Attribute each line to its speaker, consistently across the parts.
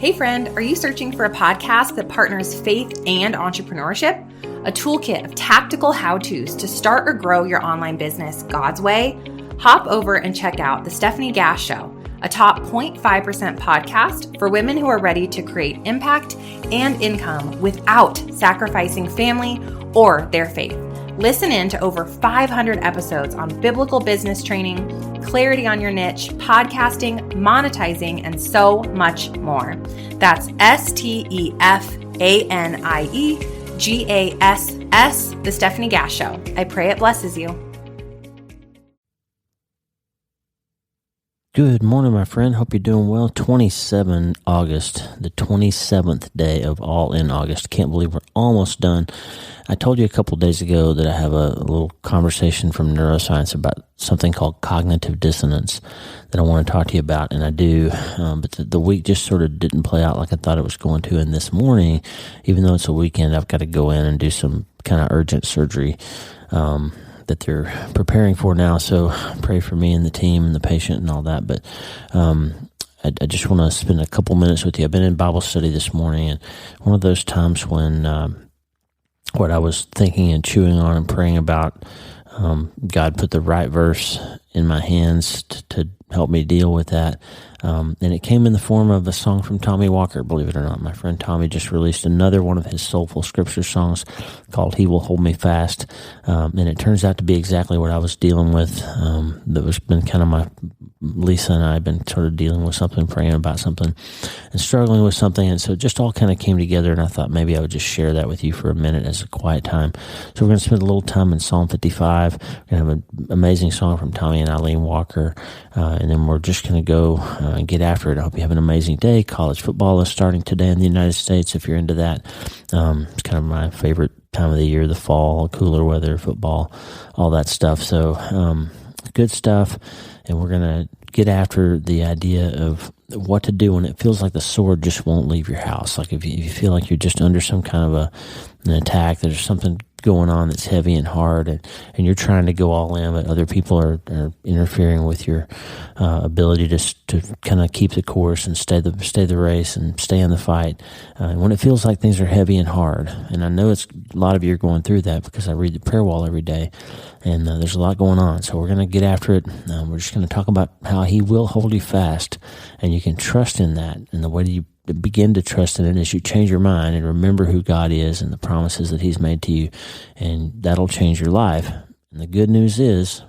Speaker 1: Hey friend, are you searching for a podcast that partners faith and entrepreneurship? A toolkit of tactical how-tos to start or grow your online business God's way? Hop over and check out The Stephanie Gass Show, a top 0.5% podcast for women who are ready to create impact and income without sacrificing family or their faith. Listen in to over 500 episodes on biblical business training, clarity on your niche, podcasting, monetizing, and so much more. That's STEPHANIEGASS, The Stephanie Gass Show. I pray it blesses you.
Speaker 2: Good morning, my friend. Hope you're doing well. 27 August, the 27th day of all in August. Can't believe we're almost done. I told you a couple days ago that I have a little conversation from neuroscience about something called cognitive dissonance that I want to talk to you about, and I do, but the week just sort of didn't play out like I thought it was going to, and this morning, even though it's a weekend, I've got to go in and do some kind of urgent surgery that they're preparing for now, so pray for me and the team and the patient and all that, but I just want to spend a couple minutes with you. I've been in Bible study this morning, and one of those times when what I was thinking and chewing on and praying about, God put the right verse in my hands to help me deal with that. And it came in the form of a song from Tommy Walker, believe it or not. My friend Tommy just released another one of his soulful scripture songs called He Will Hold Me Fast. And it turns out to be exactly what I was dealing with. That was been kind of Lisa and I have been sort of dealing with something, praying about something, and struggling with something. And so it just all kind of came together, and I thought maybe I would just share that with you for a minute as a quiet time. So we're going to spend a little time in Psalm 55. We're going to have an amazing song from Tommy and Eileen Walker, and then we're just going to go and get after it. I hope you have an amazing day. College football is starting today in the United States, if you're into that. It's kind of my favorite time of the year, the fall, cooler weather, football, all that stuff. So good stuff. And we're going to get after the idea of what to do when it feels like the sword just won't leave your house. Like if you feel like you're just under some kind of an attack, there's something going on that's heavy and hard, and you're trying to go all in, but other people are interfering with your ability to kind of keep the course and stay the race and stay in the fight. And when it feels like things are heavy and hard, and I know a lot of you are going through that because I read the prayer wall every day, and there's a lot going on. So we're going to get after it. We're just going to talk about how He will hold you fast, and you can trust in that. And the way that you begin to trust in it as you change your mind and remember who God is and the promises that He's made to you, and that'll change your life. And the good news is,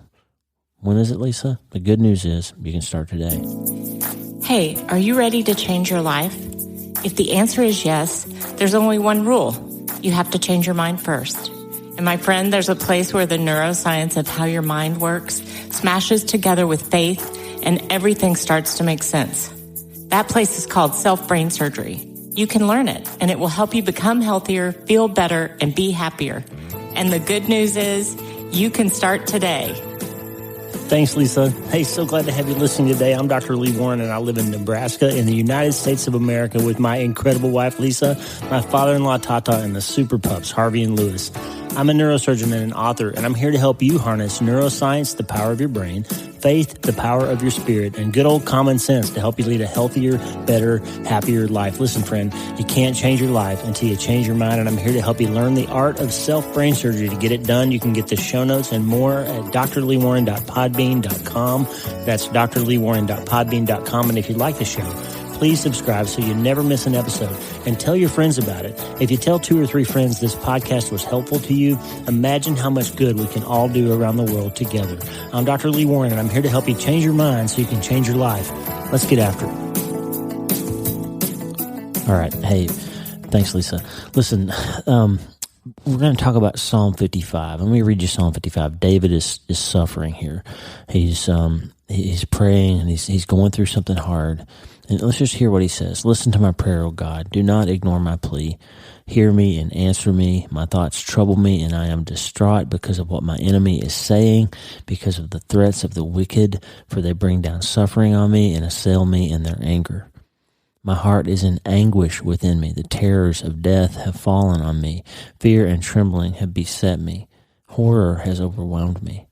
Speaker 2: when is it, Lisa? The good news is you can start today.
Speaker 3: Hey, are you ready to change your life? If the answer is yes, there's only one rule. You have to change your mind first. And my friend, there's a place where the neuroscience of how your mind works smashes together with faith, and everything starts to make sense. That place is called self-brain surgery. You can learn it, and it will help you become healthier, feel better, and be happier. And the good news is, you can start today.
Speaker 4: Thanks, Lisa. Hey, so glad to have you listening today. I'm Dr. Lee Warren, and I live in Nebraska in the United States of America with my incredible wife, Lisa, my father-in-law, Tata, and the super pups, Harvey and Lewis. I'm a neurosurgeon and an author, and I'm here to help you harness neuroscience, the power of your brain, faith, the power of your spirit, and good old common sense to help you lead a healthier, better, happier life. Listen, friend, you can't change your life until you change your mind, and I'm here to help you learn the art of self-brain surgery. To get it done, you can get the show notes and more at drleewarren.podbean.com. That's drleewarren.podbean.com, and if you like the show, please subscribe so you never miss an episode, and tell your friends about it. If you tell 2 or 3 friends this podcast was helpful to you, imagine how much good we can all do around the world together. I'm Dr. Lee Warren, and I'm here to help you change your mind so you can change your life. Let's get after it.
Speaker 2: All right. Hey, thanks, Lisa. Listen, we're going to talk about Psalm 55. Let me read you Psalm 55. David is suffering here. He's praying, and he's going through something hard. And let's just hear what he says. Listen to my prayer, O God. Do not ignore my plea. Hear me and answer me. My thoughts trouble me, and I am distraught because of what my enemy is saying, because of the threats of the wicked, for they bring down suffering on me and assail me in their anger. My heart is in anguish within me. The terrors of death have fallen on me. Fear and trembling have beset me. Horror has overwhelmed me.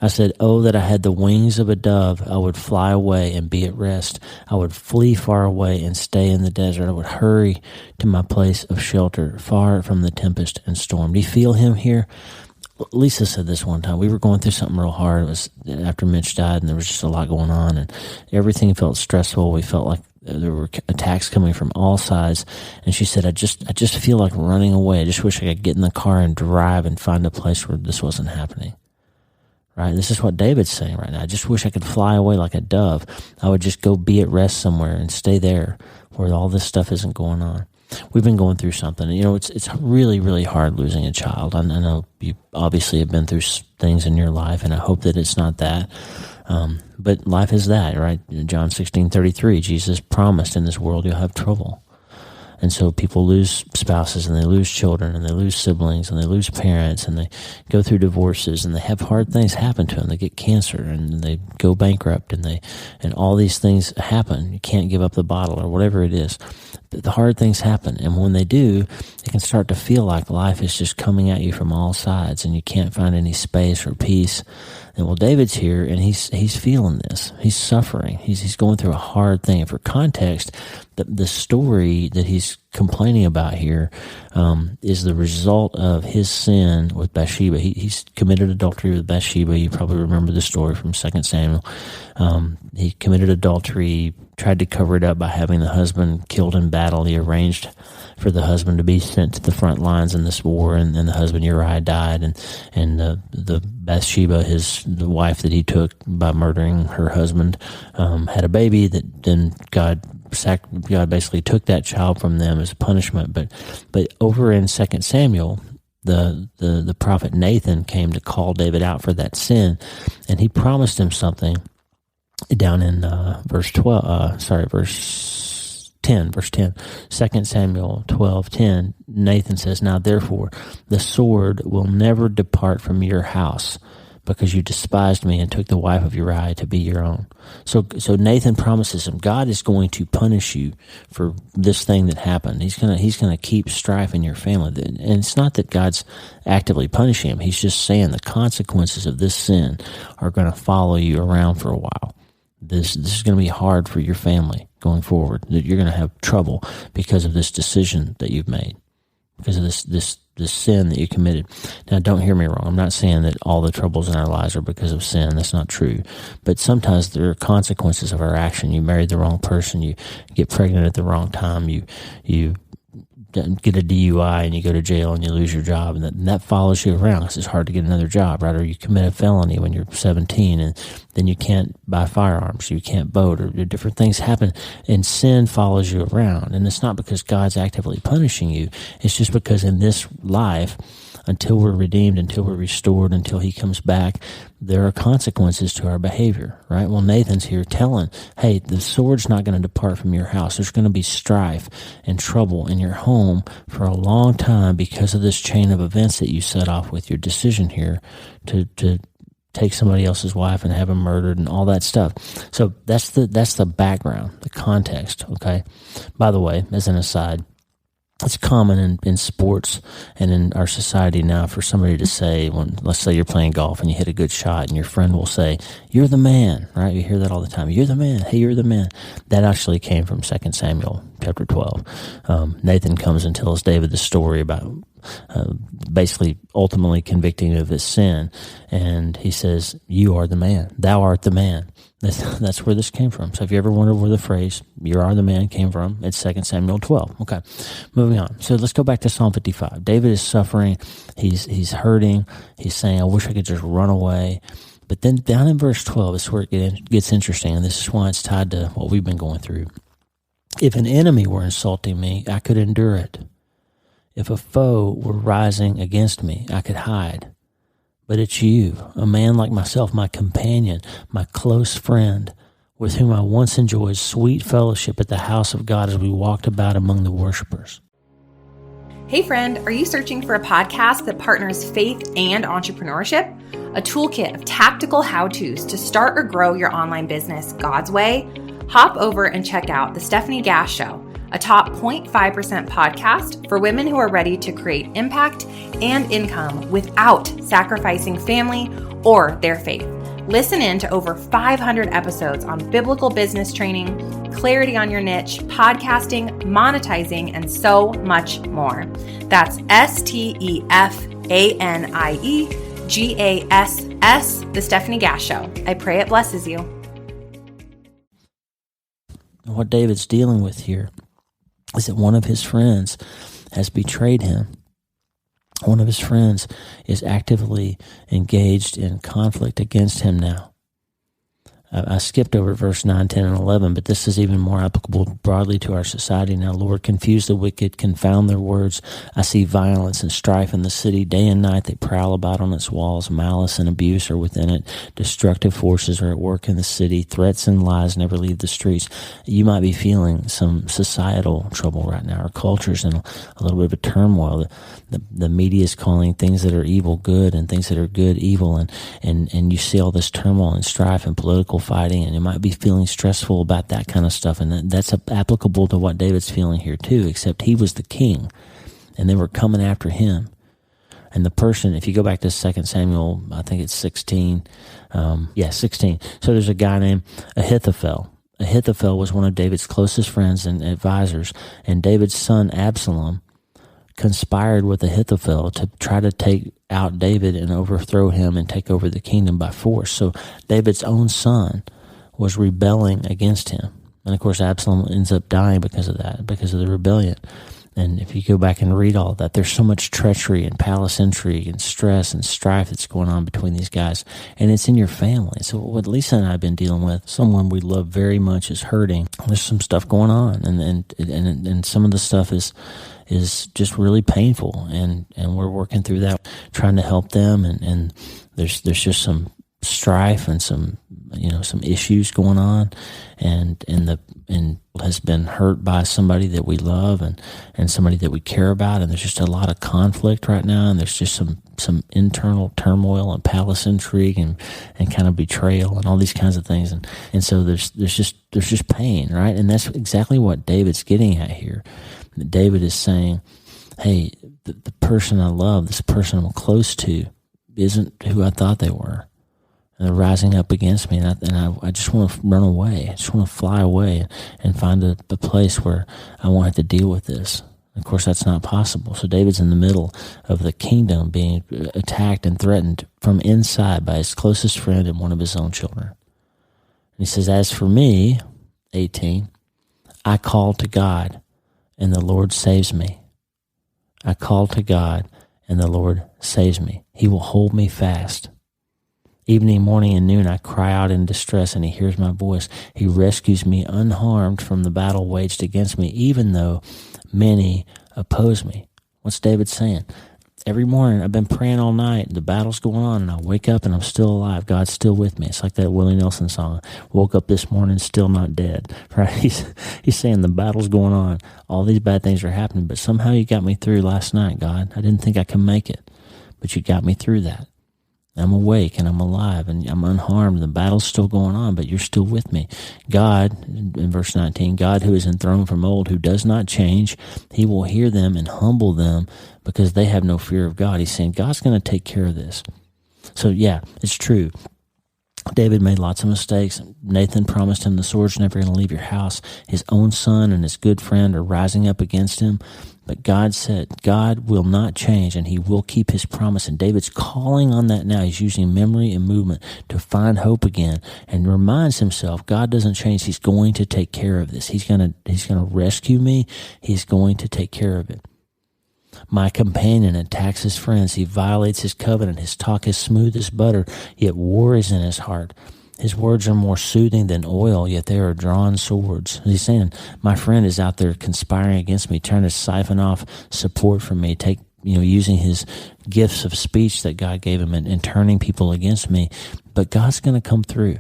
Speaker 2: I said, oh, that I had the wings of a dove. I would fly away and be at rest. I would flee far away and stay in the desert. I would hurry to my place of shelter, far from the tempest and storm. Do you feel him here? Lisa said this one time. We were going through something real hard. It was after Mitch died, and there was just a lot going on, and everything felt stressful. We felt like there were attacks coming from all sides. And she said, I just feel like running away. I just wish I could get in the car and drive and find a place where this wasn't happening. Right? This is what David's saying right now. I just wish I could fly away like a dove. I would just go be at rest somewhere and stay there where all this stuff isn't going on. We've been going through something. It's really, really hard losing a child. I know you obviously have been through things in your life, and I hope that it's not that. But life is that, right? In John 16:33, Jesus promised in this world you'll have trouble. And so people lose spouses, and they lose children, and they lose siblings, and they lose parents, and they go through divorces, and they have hard things happen to them. They get cancer, and they go bankrupt, and all these things happen. You can't give up the bottle or whatever it is. The hard things happen, and when they do, it can start to feel like life is just coming at you from all sides, and you can't find any space or peace. And well, David's here, and he's feeling this. He's suffering. He's going through a hard thing. And for context, the story that he's complaining about here is the result of his sin with Bathsheba. He's committed adultery with Bathsheba. You probably remember the story from 2 Samuel. He committed adultery, tried to cover it up by having the husband killed in battle. He arranged for the husband to be sent to the front lines in this war, and the husband Uriah died, and the Bathsheba, the wife that he took by murdering her husband, had a baby that then God basically took that child from them as a punishment. But over in 2 Samuel, the prophet Nathan came to call David out for that sin, and he promised him something down in verse 10, 2 Samuel 12:10, Nathan says, now therefore the sword will never depart from your house, because you despised me and took the wife of Uriah to be your own. So Nathan promises him, God is going to punish you for this thing that happened. He's gonna keep strife in your family. And it's not that God's actively punishing him. He's just saying the consequences of this sin are going to follow you around for a while. This is going to be hard for your family going forward. That you're going to have trouble because of this decision that you've made, because of this sin that you committed. Now, don't hear me wrong. I'm not saying that all the troubles in our lives are because of sin. That's not true. But sometimes there are consequences of our action. You married the wrong person. You get pregnant at the wrong time. You get a DUI and you go to jail and you lose your job, and that follows you around because it's hard to get another job, right? Or you commit a felony when you're 17 and then you can't buy firearms, you can't vote, or different things happen, and sin follows you around. And it's not because God's actively punishing you. It's just because in this life, until we're redeemed, until we're restored, until he comes back, there are consequences to our behavior, right? Well, Nathan's here telling, hey, the sword's not going to depart from your house. There's going to be strife and trouble in your home for a long time because of this chain of events that you set off with your decision here to take somebody else's wife and have them murdered and all that stuff. So that's the background, the context, okay? By the way, as an aside, it's common in sports and in our society now for somebody to say, let's say you're playing golf and you hit a good shot, and your friend will say, you're the man, right? You hear that all the time. You're the man. Hey, you're the man. That actually came from 2 Samuel chapter 12. Nathan comes and tells David the story about basically ultimately convicting him of his sin. And he says, you are the man. Thou art the man. That's where this came from. So if you ever wondered where the phrase, you are the man, came from, it's 2 Samuel 12. Okay, moving on. So let's go back to Psalm 55. David is suffering. He's hurting. He's saying, I wish I could just run away. But then down in verse 12 is where it gets interesting, and this is why it's tied to what we've been going through. If an enemy were insulting me, I could endure it. If a foe were rising against me, I could hide. But it's you, a man like myself, my companion, my close friend, with whom I once enjoyed sweet fellowship at the house of God as we walked about among the worshipers.
Speaker 1: Hey friend, are you searching for a podcast that partners faith and entrepreneurship? A toolkit of tactical how-tos to start or grow your online business God's way? Hop over and check out The Stephanie Gass Show, a top 0.5% podcast for women who are ready to create impact and income without sacrificing family or their faith. Listen in to over 500 episodes on biblical business training, clarity on your niche, podcasting, monetizing, and so much more. That's STEFANIEGASS, The Stephanie Gass Show. I pray it blesses you.
Speaker 2: What David's dealing with here is that one of his friends has betrayed him. One of his friends is actively engaged in conflict against him now. I skipped over verse 9, 10, and 11, but this is even more applicable broadly to our society now. Lord, confuse the wicked, confound their words. I see violence and strife in the city. Day and night they prowl about on its walls. Malice and abuse are within it. Destructive forces are at work in the city. Threats and lies never leave the streets. You might be feeling some societal trouble right now. Our culture's in a little bit of a turmoil. The media is calling things that are evil good and things that are good evil, and you see all this turmoil and strife and political fighting, and you might be feeling stressful about that kind of stuff, and that's applicable to what David's feeling here too, except he was the king, and they were coming after him. And the person, if you go back to 2 Samuel, I think it's 16, 16. So there's a guy named Ahithophel. Ahithophel was one of David's closest friends and advisors, and David's son Absalom conspired with Ahithophel to try to take out David and overthrow him and take over the kingdom by force. So David's own son was rebelling against him. And of course, Absalom ends up dying because of that, because of the rebellion. And if you go back and read all of that, there's so much treachery and palace intrigue and stress and strife that's going on between these guys. And it's in your family. So what Lisa and I have been dealing with, someone we love very much is hurting. There's some stuff going on. And some of the stuff is just really painful. And we're working through that, trying to help them. And there's just some strife and some issues going on, and has been hurt by somebody that we love and somebody that we care about, and there's just a lot of conflict right now, and there's just some internal turmoil and palace intrigue and kind of betrayal and all these kinds of things, and so there's just pain, right? And that's exactly what David's getting at here. David is saying, hey, the person I love, this person I'm close to, isn't who I thought they were. And they're rising up against me, and I just want to run away. I just want to fly away and find a place where I won't have to deal with this. Of course, that's not possible. So David's in the middle of the kingdom being attacked and threatened from inside by his closest friend and one of his own children. And he says, as for me, 18, I call to God, and the Lord saves me. I call to God, and the Lord saves me. He will hold me fast. Evening, morning, and noon I cry out in distress, and he hears my voice. He rescues me unharmed from the battle waged against me, even though many oppose me. What's David saying? Every morning, I've been praying all night. The battle's going on, and I wake up, and I'm still alive. God's still with me. It's like that Willie Nelson song, woke up this morning, still not dead. Right? He's saying the battle's going on. All these bad things are happening, but somehow you got me through last night, God. I didn't think I could make it, but you got me through that. I'm awake and I'm alive and I'm unharmed. The battle's still going on, but you're still with me. God, in verse 19, God who is enthroned from old, who does not change, he will hear them and humble them because they have no fear of God. He's saying God's going to take care of this. So yeah, it's true. David made lots of mistakes. Nathan promised him the sword's never going to leave your house. His own son and his good friend are rising up against him. But God said, God will not change, and he will keep his promise. And David's calling on that now. He's using memory and movement to find hope again and reminds himself, God doesn't change. He's going to take care of this. He's going to rescue me. He's going to take care of it. My companion attacks his friends. He violates his covenant. His talk is smooth as butter, yet war is in his heart. His words are more soothing than oil, yet they are drawn swords. He's saying, my friend is out there conspiring against me, trying to siphon off support from me, using his gifts of speech that God gave him and turning people against me. But God's going to come through.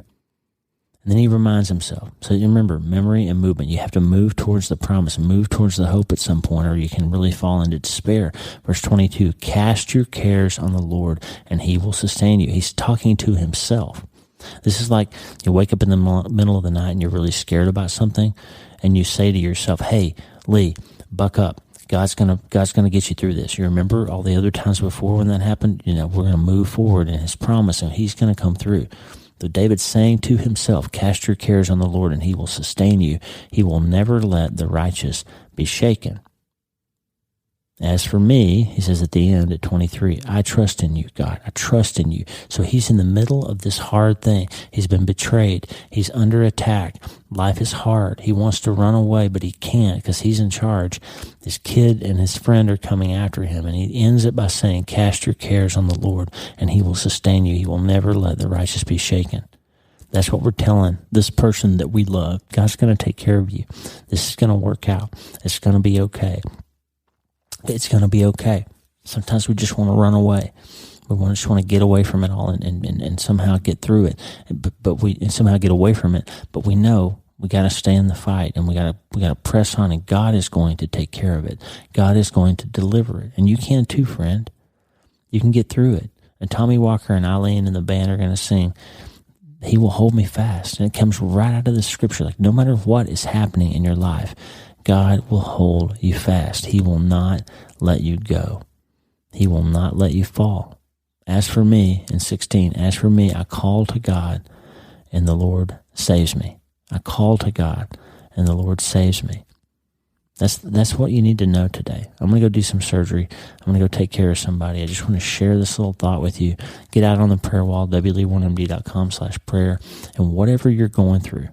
Speaker 2: And then he reminds himself. So you remember, memory and movement. You have to move towards the promise, move towards the hope at some point, or you can really fall into despair. Verse 22, cast your cares on the Lord, and he will sustain you. He's talking to himself. This is like you wake up in the middle of the night and you're really scared about something, and you say to yourself, hey, Lee, buck up. God's gonna get you through this. You remember all the other times before when that happened? We're gonna move forward in his promise, and he's gonna come through. Though David's saying to himself, cast your cares on the Lord and he will sustain you. He will never let the righteous be shaken. As for me, he says at the end at 23, I trust in you, God. I trust in you. So he's in the middle of this hard thing. He's been betrayed. He's under attack. Life is hard. He wants to run away, but he can't because he's in charge. His kid and his friend are coming after him. And he ends it by saying, cast your cares on the Lord and he will sustain you. He will never let the righteous be shaken. That's what we're telling this person that we love. God's going to take care of you. This is going to work out. It's going to be okay. It's going to be okay. Sometimes we just want to run away. We just want to get away from it all and somehow get through it. But we somehow get away from it. But we know we got to stay in the fight and we got to press on, and God is going to take care of it. God is going to deliver it. And you can too, friend. You can get through it. And Tommy Walker and Eileen and the band are going to sing, He will hold me fast. And it comes right out of the scripture. Like no matter what is happening in your life, God will hold you fast. He will not let you go. He will not let you fall. As for me, in 16, as for me, I call to God and the Lord saves me. I call to God and the Lord saves me. That's what you need to know today. I'm going to go do some surgery. I'm going to go take care of somebody. I just want to share this little thought with you. Get out on the prayer wall, wlee1md.com/prayer, and whatever you're going through,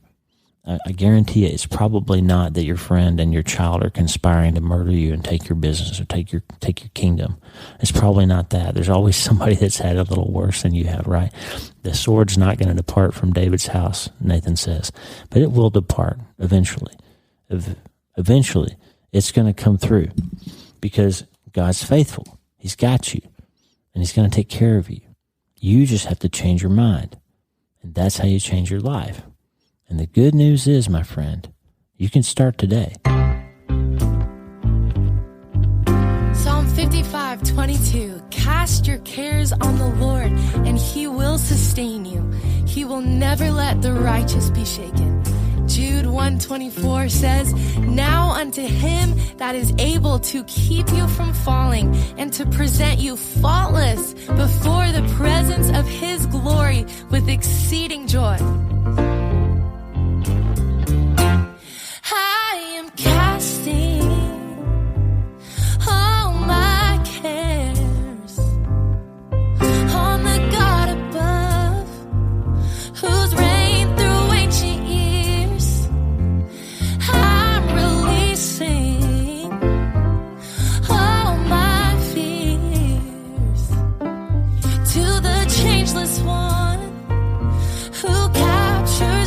Speaker 2: I guarantee you it's probably not that your friend and your child are conspiring to murder you and take your business or take your kingdom. It's probably not that. There's always somebody that's had a little worse than you have, right? The sword's not going to depart from David's house, Nathan says, but it will depart eventually. Eventually, it's going to come through because God's faithful. He's got you, and he's going to take care of you. You just have to change your mind, and that's how you change your life. And the good news is, my friend, you can start today.
Speaker 5: Psalm 55:22. Cast your cares on the Lord, and he will sustain you. He will never let the righteous be shaken. Jude 1:24 says, now unto him that is able to keep you from falling and to present you faultless before the presence of his glory with exceeding joy. I am casting all my cares on the God above, who's reigned through ancient years. I'm releasing all my fears to the changeless one who captures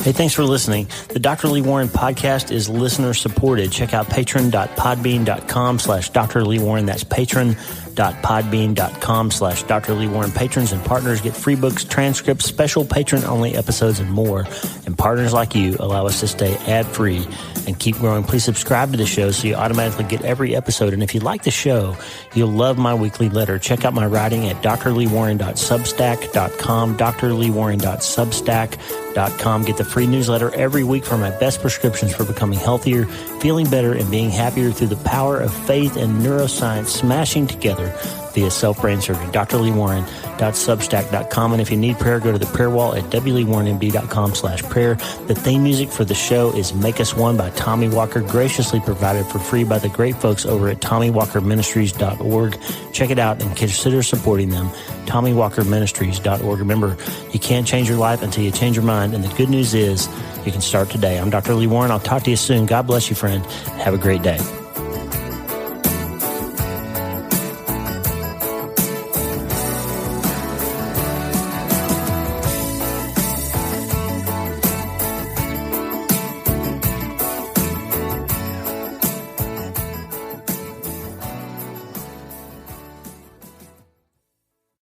Speaker 4: Hey, thanks for listening. The Dr. Lee Warren podcast is listener supported. Check out patron.podbean.com/Dr. Lee Warren. That's patron.podbean.com/Dr. Lee Warren. Patrons and partners get free books, transcripts, special patron-only episodes, and more. And partners like you allow us to stay ad-free and keep growing. Please subscribe to the show so you automatically get every episode. And if you like the show, you'll love my weekly letter. Check out my writing at drleewarren.substack.com, drleewarren.substack.com. Get the free newsletter every week for my best prescriptions for becoming healthier, feeling better, and being happier through the power of faith and neuroscience smashing together via self-brain surgery. drleewarren.substack.com. And if you need prayer, go to the prayer wall at wleewarrenmd.com/prayer. The theme music for the show is Make Us One by Tommy Walker, graciously provided for free by the great folks over at TommyWalkerMinistries.org. Check it out and consider supporting them. TommyWalkerMinistries.org. Remember, you can't change your life until you change your mind. And the good news is you can start today. I'm Dr. Lee Warren. I'll talk to you soon. God bless you, friend. Have a great day.